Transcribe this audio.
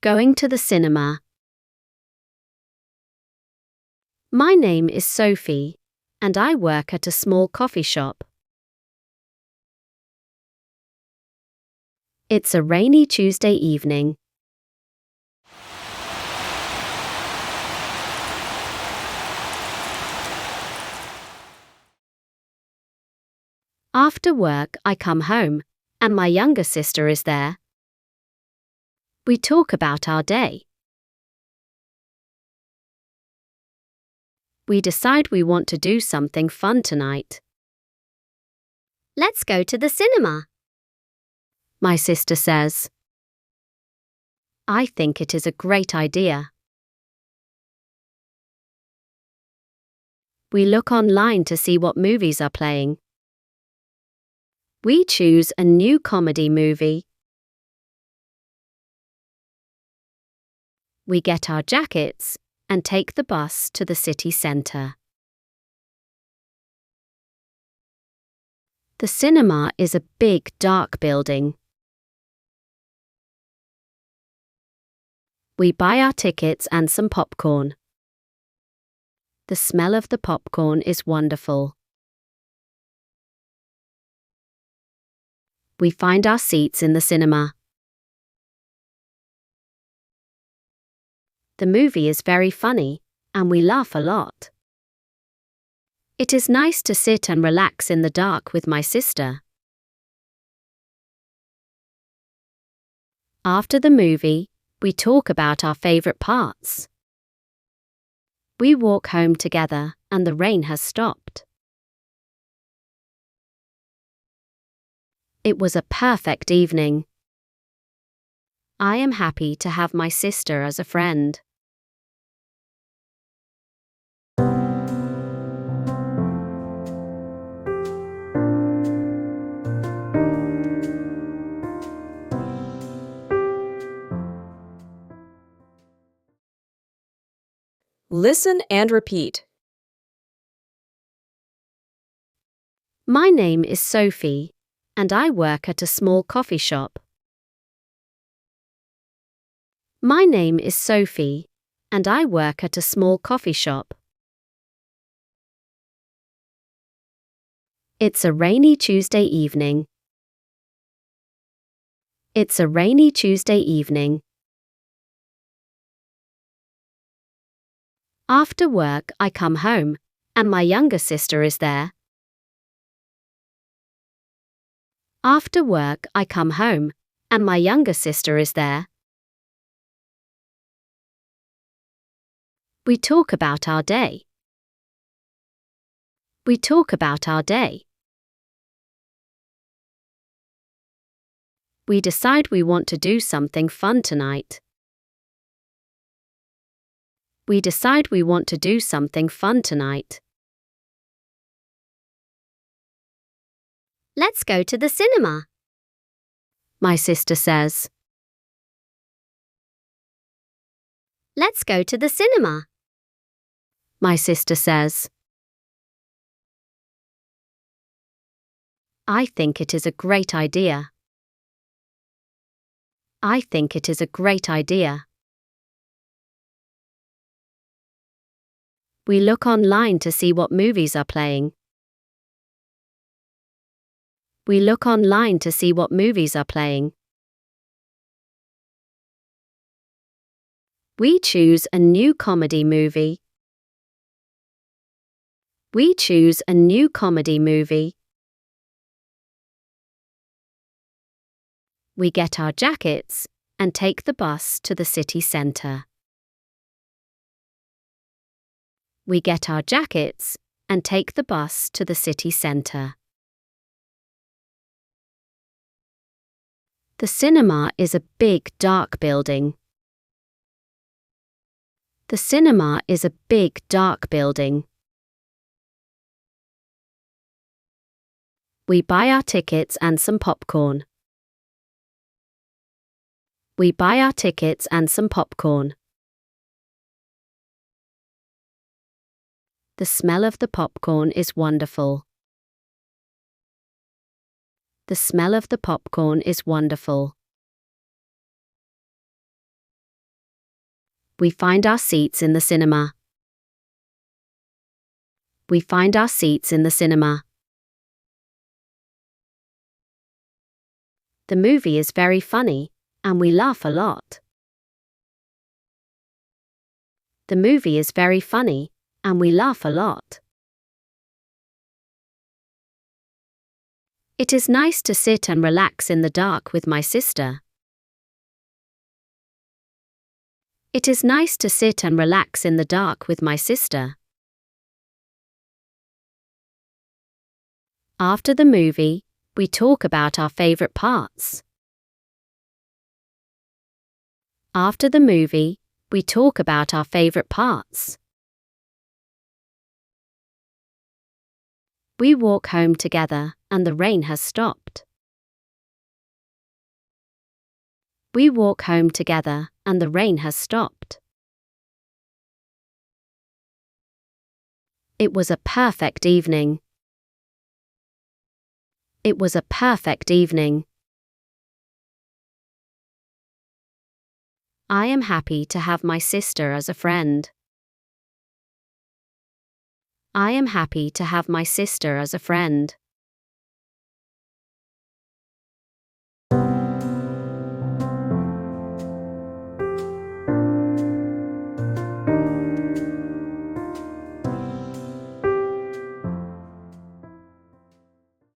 Going to the cinema. My name is Sophie, and I work at a small coffee shop. It's a rainy Tuesday evening. After work, I come home, and my younger sister is there. We talk about our day. We decide we want to do something fun tonight. Let's go to the cinema, my sister says. I think it is a great idea. We look online to see what movies are playing. We choose a new comedy movie. We get our jackets and take the bus to the city centre. The cinema is a big, dark building. We buy our tickets and some popcorn. The smell of the popcorn is wonderful. We find our seats in the cinema. The movie is very funny, and we laugh a lot. It is nice to sit and relax in the dark with my sister. After the movie, we talk about our favorite parts. We walk home together, and the rain has stopped. It was a perfect evening. I am happy to have my sister as a friend. Listen and repeat. My name is Sophie, and I work at a small coffee shop. My name is Sophie, and I work at a small coffee shop. It's a rainy Tuesday evening. It's a rainy Tuesday evening. After work, I come home, and my younger sister is there. After work, I come home, and my younger sister is there. We talk about our day. We talk about our day. We decide we want to do something fun tonight. We decide we want to do something fun tonight. let's go to the cinema, my sister says. Let's go to the cinema, my sister says. I think it is a great idea. I think it is a great idea. We look online to see what movies are playing. We look online to see what movies are playing. We choose a new comedy movie. We choose a new comedy movie. We get our jackets and take the bus to the city centre. We get our jackets and take the bus to the city centre. The cinema is a big, dark building. The cinema is a big, dark building. We buy our tickets and some popcorn. We buy our tickets and some popcorn. The smell of the popcorn is wonderful. The smell of the popcorn is wonderful. We find our seats in the cinema. We find our seats in the cinema. The movie is very funny, and we laugh a lot. The movie is very funny, and we laugh a lot. It is nice to sit and relax in the dark with my sister. It is nice to sit and relax in the dark with my sister. After the movie, we talk about our favorite parts. After the movie, we talk about our favorite parts. We walk home together, and the rain has stopped. We walk home together, and the rain has stopped. It was a perfect evening. It was a perfect evening. I am happy to have my sister as a friend. I am happy to have my sister as a friend.